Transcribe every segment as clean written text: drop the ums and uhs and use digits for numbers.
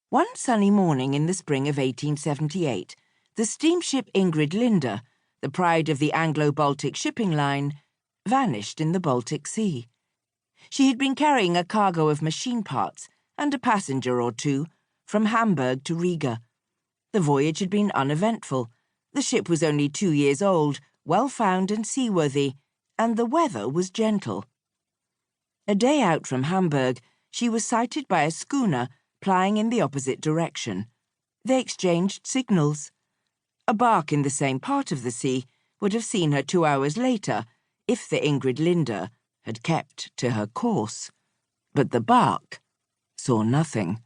One sunny morning in the spring of 1878, the steamship Ingrid Linde, the pride of the Anglo-Baltic shipping line, vanished in the Baltic Sea. She had been carrying a cargo of machine parts and a passenger or two from Hamburg to Riga. The voyage had been uneventful. The ship was only 2 years old, well-found and seaworthy, and the weather was gentle. A day out from Hamburg, she was sighted by a schooner plying in the opposite direction. They exchanged signals. A bark in the same part of the sea would have seen her 2 hours later if the Ingrid Linde had kept to her course. But the bark saw nothing.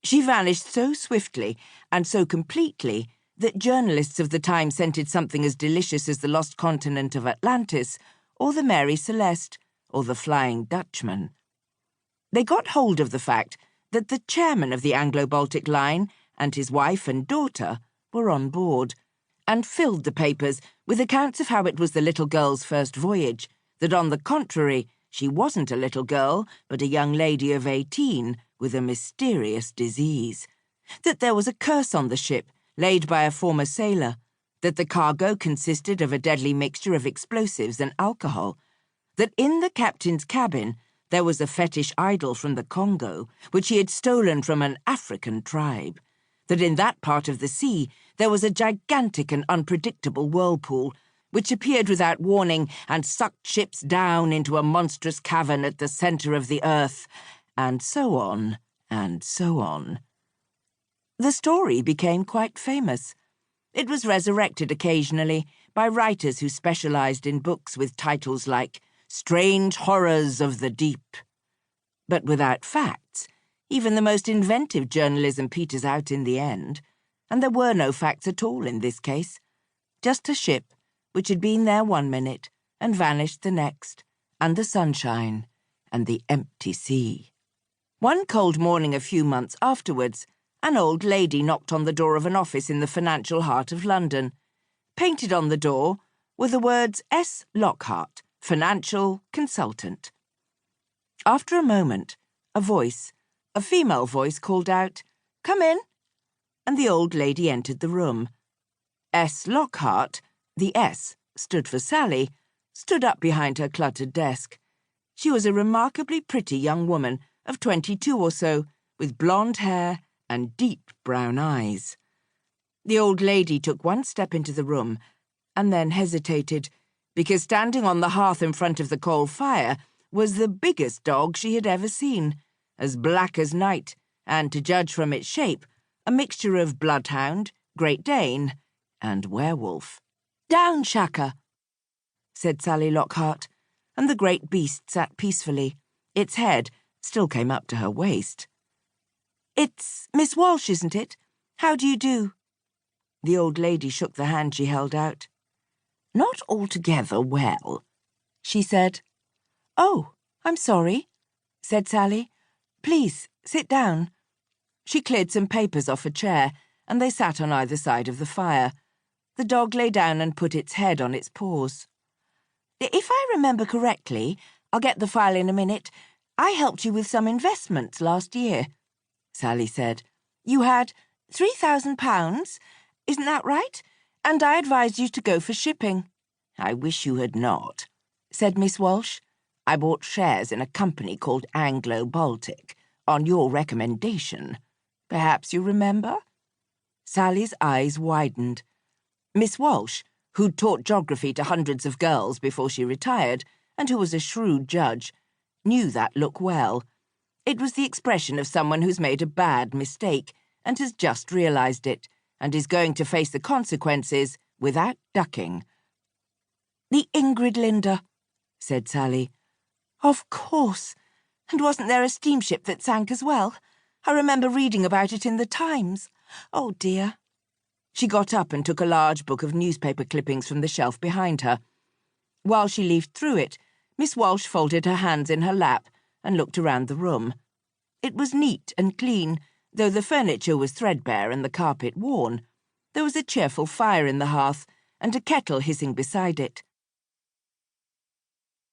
She vanished so swiftly and so completely that journalists of the time scented something as delicious as the lost continent of Atlantis, or the Mary Celeste, or the Flying Dutchman. They got hold of the fact that the chairman of the Anglo-Baltic line and his wife and daughter were on board, and filled the papers with accounts of how it was the little girl's first voyage, that on the contrary, she wasn't a little girl, but a young lady of 18 with a mysterious disease, that there was a curse on the ship laid by a former sailor, that the cargo consisted of a deadly mixture of explosives and alcohol, that in the captain's cabin there was a fetish idol from the Congo, which he had stolen from an African tribe, that in that part of the sea there was a gigantic and unpredictable whirlpool, which appeared without warning and sucked ships down into a monstrous cavern at the centre of the earth, and so on, and so on. The story became quite famous. It was resurrected occasionally by writers who specialised in books with titles like Strange Horrors of the Deep. But without facts, even the most inventive journalism peters out in the end, and there were no facts at all in this case. Just a ship which had been there 1 minute and vanished the next, and the sunshine, and the empty sea. One cold morning a few months afterwards, an old lady knocked on the door of an office in the financial heart of London. Painted on the door were the words S. Lockhart, Financial Consultant. After a moment, a female voice called out, "Come in," and the old lady entered the room. S. Lockhart, the S stood for Sally, stood up behind her cluttered desk. She was a remarkably pretty young woman of 22 or so, with blonde hair and deep brown eyes. The old lady took one step into the room and then hesitated, because standing on the hearth in front of the coal fire was the biggest dog she had ever seen, as black as night, and, to judge from its shape, a mixture of bloodhound, Great Dane, and werewolf. "Down, Shaka," said Sally Lockhart, and the great beast sat peacefully. Its head still came up to her waist. "It's Miss Walsh, isn't it? How do you do?" The old lady shook the hand she held out. "Not altogether well," she said. "Oh, I'm sorry," said Sally. "Please, sit down." She cleared some papers off a chair, and they sat on either side of the fire. The dog lay down and put its head on its paws. "If I remember correctly, I'll get the file in a minute, I helped you with some investments last year," Sally said. "You had £3,000, isn't that right? And I advised you to go for shipping." "I wish you had not," said Miss Walsh. "I bought shares in a company called Anglo-Baltic, on your recommendation. Perhaps you remember?" Sally's eyes widened. Miss Walsh, who'd taught geography to hundreds of girls before she retired, and who was a shrewd judge, knew that look well. It was the expression of someone who's made a bad mistake and has just realised it, and is going to face the consequences without ducking. "The Ingrid Linde," said Sally. "Of course. And wasn't there a steamship that sank as well? I remember reading about it in the Times. Oh, dear." She got up and took a large book of newspaper clippings from the shelf behind her. While she leafed through it, Miss Walsh folded her hands in her lap and looked around the room. It was neat and clean, though the furniture was threadbare and the carpet worn. There was a cheerful fire in the hearth, and a kettle hissing beside it.